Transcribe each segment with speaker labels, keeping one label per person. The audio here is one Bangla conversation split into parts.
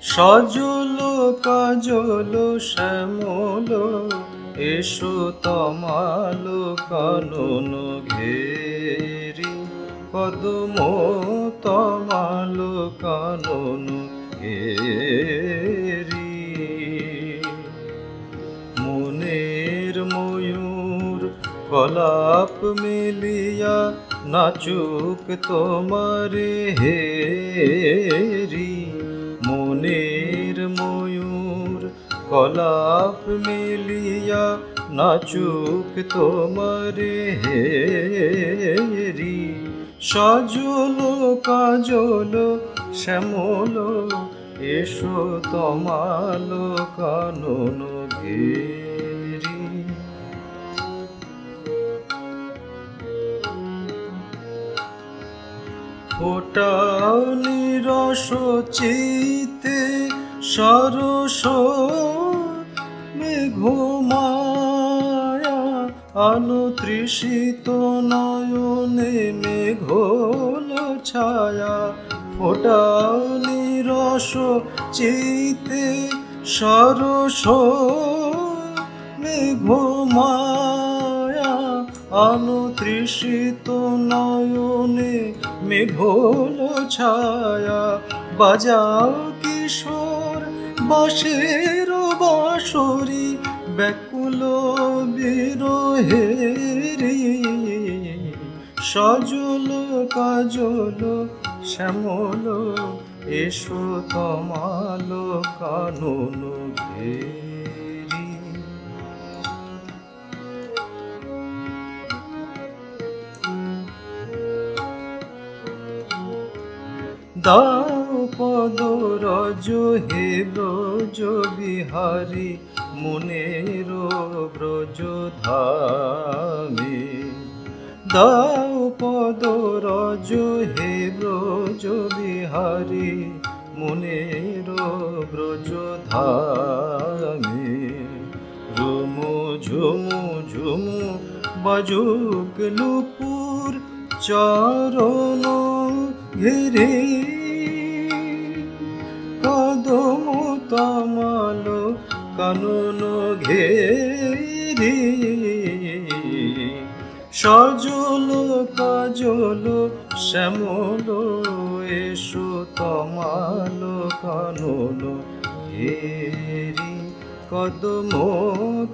Speaker 1: সজল কাজল শ্যামল এসো তমাল কানন ঘেরি কদম তমাল কানন ঘেরি মনের ময়ূর কলাপ মেলিয়া নাচুক তোমারে হেরি মনের ময়ূর কলাপ মেলিয়া নাচুক তোমারে হেরি সজল কাজল শ্যামল এসো তমাল কানন ঘেরি ফোটাও নিরস চিতে সরস মেঘমায়া আলো তৃষিত নয়নে মেঘল ছায়া ফোটাও নিরস চিতে সরস মেঘমায়া আলো তৃষিত নয়নে মেঘল ছায়া বাজাও কিশোর বাঁশের বাঁশরি ব্যাকুল বিরহেরি সজল কাজল শ্যামল এসো তমাল কানন ঘেরি দাও পদ রজ হে ব্রজ বিহারী মনের ব্রজ ধামে দাও পদ রজ হে ব্রজ বিহারী মনের ব্রজ ধামে রুমু ঝুমু ঝুমু বাজুক নুপুর চরণ ঘিরে কদম তমাল কানন ঘেরি সজল কাজল শ্যামল এসো তমাল কানন ঘেরি কদম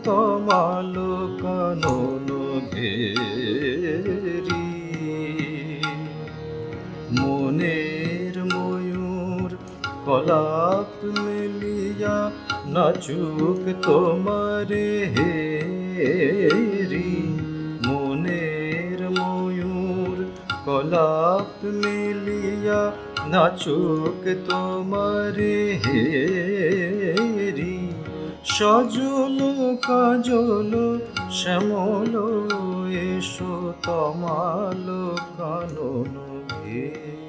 Speaker 1: তমাল কানন ঘেরি মনের ময়ূর কলাপ মেলিয়া নাচুক তোমারে হেরি মনের ময়ূর কলাপ মেলিয়া নাচুক তোমারে হেরি সজল কাজল শ্যামল এসো তমাল কানন ঘেরি